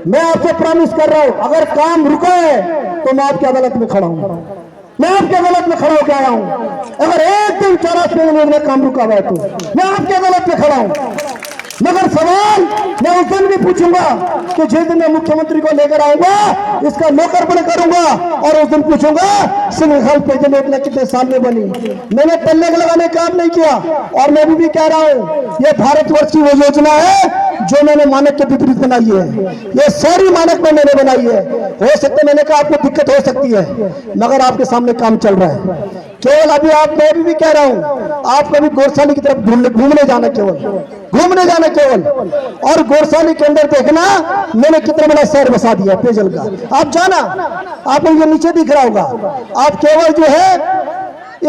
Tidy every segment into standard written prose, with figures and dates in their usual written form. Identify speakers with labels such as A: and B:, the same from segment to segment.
A: मैं आपसे प्रॉमिस कर रहा हूं, अगर काम रुका है तो मैं आपकी अदालत में खड़ा हूं। मैं आपकी अदालत में खड़ा होकर आया हूं। अगर एक दिन 84 में काम रुका हुआ है तो मैं आपकी अदालत में खड़ा हूं। मगर सवाल मैं उस दिन भी पूछूंगा कि जिस दिन मैं मुख्यमंत्री को लेकर आऊंगा इसका लोकार्पण करूंगा, और उस दिन पूछूंगा सिंगल हेल्थ पेंशन योजना कितने साल में बनी। मैंने पल्ले लगाने का काम नहीं किया, और मैं भी कह रहा हूं ये भारतवर्ष की वो योजना है जो मैंने मानक के विपरीत बनाई है। ये सारी मानक में मैंने बनाई है। हो सकता है मैंने कहा आपको दिक्कत हो सकती है, मगर आपके सामने काम चल रहा है। केवल अभी आप, मैं भी कह रहा हूं, आप कभी गौरसाली की तरफ घूमने जाना, केवल घूमने जाना केवल, और गौरसाली के अंदर देखना मैंने कितना बड़ा शहर बसा दिया पेयजल का। आप जाना, आपको ये नीचे दिख रहा होगा। आप केवल जो है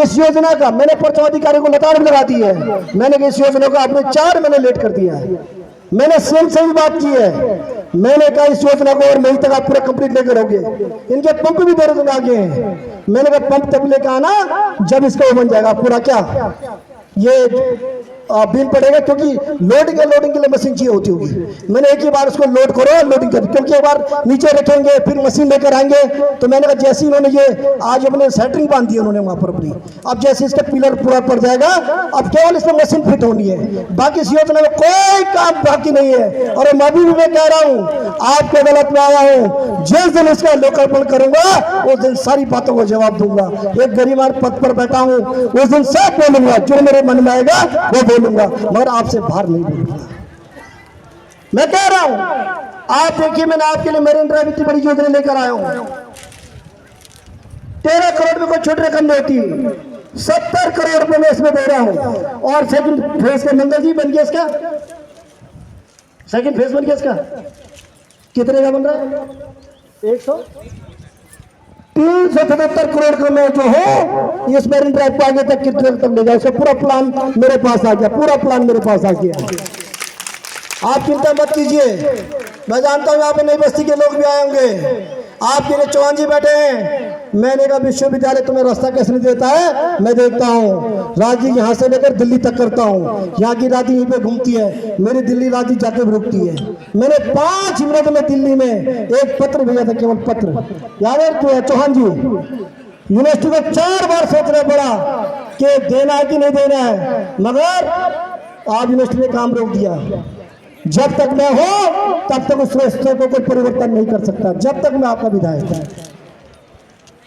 A: इस योजना का, मैंने पर्चवाधिकारी को लताड़ लगा दी है। मैंने इस योजना को आपने 4 महीने लेट कर दिया है। मैंने सीएम से भी बात की है। मैंने कहा इस योजना को और मई तक आप पूरा कंप्लीट लेकर आओगे। इनके पंप भी देर आगे हैं। मैंने कहा पंप तक लेकर आना जब इसका वो बन जाएगा पूरा, क्या ये बिल पड़ेगा, क्योंकि लोडिंग के लिए मशीन चाहिए होती होगी। मैंने एक ही बार उसको लोड करो लोडिंग कर, क्योंकि एक बार नीचे रखेंगे फिर मशीन लेकर आएंगे। तो मैंने कहा जैसे उन्होंने ये आज अपने सेटरिंग बांध दी उन्होंने वहां पर अपनी, अब जैसे इसका पिलर पूरा पड़ जाएगा, अब केवल इसमें मशीन फिट होनी है, बाकी इस योजना में कोई काम बाकी नहीं है। और मैं भी कह रहा हूँ आपके अदालत में आया हूँ, जिस दिन इसका लोकार्पण करूंगा उस दिन सारी बातों को जवाब दूंगा। एक गरीबान पद पर बैठा हूँ, उस दिन सब बोलूंगा, जो मेरे मन में आएगा वो बोलूंगा, मगर आपसे बाहर नहीं बोलूंगा। मैं कह रहा हूं आप देखिए, मैंने आपके लिए मेरिन ड्राइव इतनी बड़ी योजना लेकर आया हूं। 13 करोड़ में कोई छोटी रकम नहीं होती, 70 करोड़ रुपए में इसमें दे रहा हूं। और सेकंड फेज का मंगल जी बन गया, इसका सेकंड फेज बन गया। इसका कितने का बन रहा है? 377 करोड़ का मैं जो हो इस मेरिन ड्राइव को आगे तक कितने तक ले जाए, पूरा प्लान मेरे पास आ गया, पूरा प्लान मेरे पास आ गया। आप चिंता मत कीजिए। मैं जानता हूं यहाँ पे नई बस्ती के लोग भी आए होंगे। आपके लिए चौहान जी बैठे हैं। मैंने कहा विश्वविद्यालय तुम्हें रास्ता कैसे नहीं देता है, मैं देखता हूँ। राजी यहाँ से लेकर दिल्ली तक करता हूँ। यहाँ की राजी यहीं पे घूमती है, मेरी दिल्ली राजी जाके रुकती है। मैंने 5 मिनट में दिल्ली में एक पत्र भेजा था, केवल पत्र। याद है चौहान जी, यूनिवर्सिटी में 4 बार सोचना पड़ा कि देना है कि नहीं देना है, मगर आज यूनिवर्सिटी ने काम रोक दिया। जब तक मैं हूं तब तक उस रास्ते को कोई परिवर्तन नहीं कर सकता, जब तक मैं आपका विधायक हूं।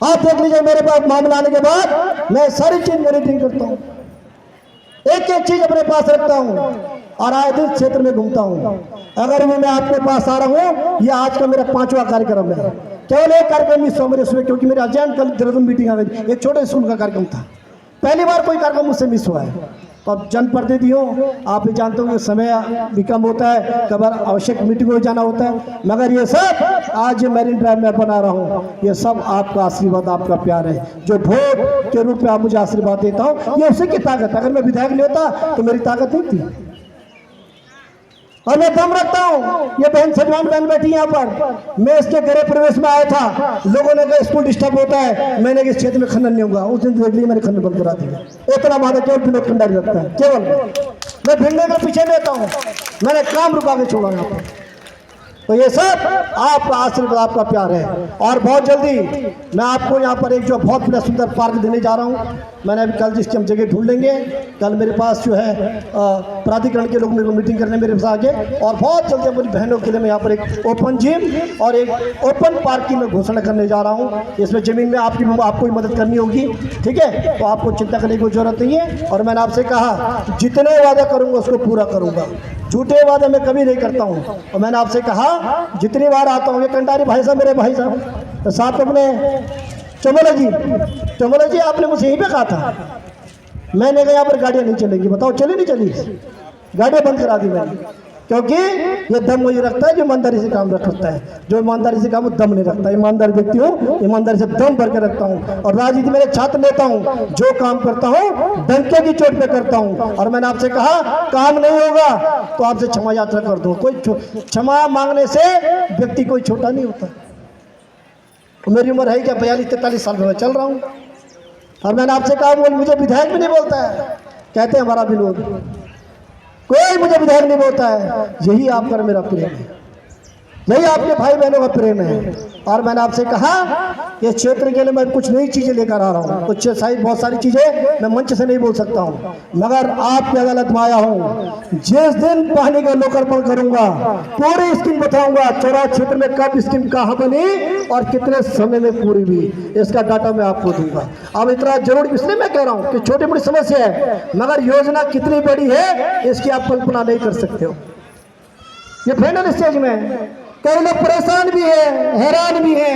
A: आप देख लीजिए, मेरे पास मामला आने के बाद मैं सारी चीज मॉनिटरिंग करता हूं, एक एक चीज अपने पास रखता हूं, और आए दिन क्षेत्र में घूमता हूं। अगर मैं आपके पास आ रहा हूं, यह आज का मेरा 5वां कार्यक्रम है। केवल एक कार्यक्रम मिस हो मेरे सुबह, क्योंकि मेरे अर्जेंट कल देहरादून मीटिंग आ गई। एक छोटे स्कूल का कार्यक्रम था, पहली बार कोई कार्यक्रम मुझसे मिस हुआ है। तो अब जनप्रतिनिधि हो, आप भी जानते हो समय भी कम होता है, कभी आवश्यक मीटिंग में जाना होता है, मगर ये सब आज मेरिन ड्राइव में बना रहा हूँ, ये सब आपका आशीर्वाद, आपका प्यार है। जो वोट के रूप में आप मुझे आशीर्वाद देता हूँ, ये उसी की ताकत। अगर मैं विधायक नहीं होता तो मेरी ताकत नहीं थी, और मैं दम रखता हूँ। ये बहन सजवान बहन बैठी यहाँ पर, मैं इसके गृह प्रवेश में आया था, लोगों ने कहा स्कूल डिस्टर्ब होता है, मैंने इस क्षेत्र में खनन नहीं होगा। उस दिन देख लिया मैंने खनन बंद करा दिया। इतना वादा केवल विनोद खंडारी रखता है, केवल मैं भिड़ने का पीछे रहता हूँ, मैंने काम रुका के छोड़ा यहाँ पर। तो ये सब आपका आशीर्वाद, आपका प्यार है। और बहुत जल्दी मैं आपको यहाँ पर एक जो बहुत बड़ा सुंदर पार्क देने जा रहा हूँ। मैंने अभी कल जिसकी हम जगह ढूंढ लेंगे, कल मेरे पास जो है प्राधिकरण के लोग मेरे को मीटिंग करने मेरे पास आगे, और बहुत जल्दी अपनी बहनों के लिए मैं यहाँ पर एक ओपन जिम और एक ओपन पार्क की मैं घोषणा करने जा रहा हूँ। इसमें ज़मीन में आपको ही मदद करनी होगी, ठीक है? तो आपको चिंता करने की कोई जरूरत नहीं है। और मैंने आपसे कहा जितने वादा करूँगा उसको पूरा करूँगा, झूठे वादे मैं कभी नहीं करता हूँ। और मैंने आपसे कहा जितनी बार आता हूँ, ये कंटारी भाई साहब मेरे भाई साहब, तो साथ अपने चमोला जी आपने मुझे यहीं पे कहा था, मैंने कहा यहाँ पर गाड़ियाँ नहीं चलेंगी। बताओ चली नहीं चली? गाड़ियाँ बंद करा दी मैंने। क्योंकि ये दम वही रखता है जो ईमानदारी से काम रखता है। जो ईमानदारी से काम दम नहीं रखता। ईमानदार व्यक्ति हूँ, ईमानदारी से दम भर के रखता हूँ। और राजनीति में छात्र नेता हूँ, जो काम करता हूँ डंके की चोट पे करता हूँ। और मैंने आपसे कहा काम नहीं होगा तो आपसे क्षमा यात्रा कर दो। कोई क्षमा मांगने से व्यक्ति कोई छोटा नहीं होता। मेरी उम्र है क्या, 42-43 साल में मैं चल रहा हूँ। और मैंने आपसे कहा वो मुझे विधायक भी नहीं बोलता है, कहते हैं हमारा विनोद। कोई मुझे विधायक नहीं बोलता है। यही आप पर मेरा प्रेम है, यही आपके भाई बहनों का प्रेम है। और मैंने आपसे कहा ये क्षेत्र के लिए मैं कुछ नई चीज़ें लेकर आ रहा हूँ। कुछ बहुत सारी चीज़ें मैं मंच से नहीं बोल सकता हूँ, मगर आपकी अदालत में आया हूँ। जिस दिन पानी का लोकार्पण करूँगा पूरी स्कीम बताऊँगा। चौरा क्षेत्र में कब स्कीम कहाँ बनी और कितने समय में पूरी हुई, इसका डाटा मैं आपको दूंगा। अब इतना जरूर इसलिए मैं कह रहा हूँ कि छोटी मोटी समस्या है, मगर योजना कितनी बड़ी है इसकी आप कल्पना नहीं कर सकते हो। ये फाइनल स्टेज में कई लोग परेशान भी है, हैरान भी हैं,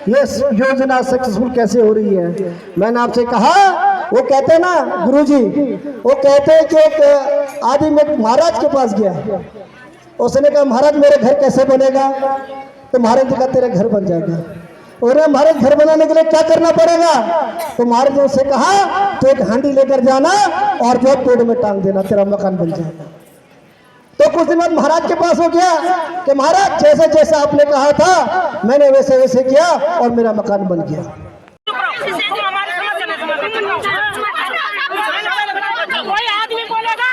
A: ये योजना सक्सेसफुल कैसे हो रही है। मैंने आपसे कहा, वो कहते हैं ना गुरुजी, वो कहते हैं कि एक आदमी एक महाराज के पास गया, उसने कहा महाराज मेरे घर कैसे बनेगा, तो महाराज ने कहा तेरा घर बन जाएगा। और महाराज घर बनाने के लिए क्या करना पड़ेगा, तो महाराज ने उससे कहा तो एक हांडी लेकर जाना और जो पेड़ में टांग देना, तेरा मकान बन जाएगा। तो कुछ दिन बाद महाराज के पास हो गया कि महाराज जैसे जैसे आपने कहा था मैंने वैसे वैसे किया और मेरा मकान बन गया।
B: कोई आदमी बोलेगा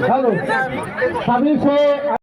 C: हेलो सभी से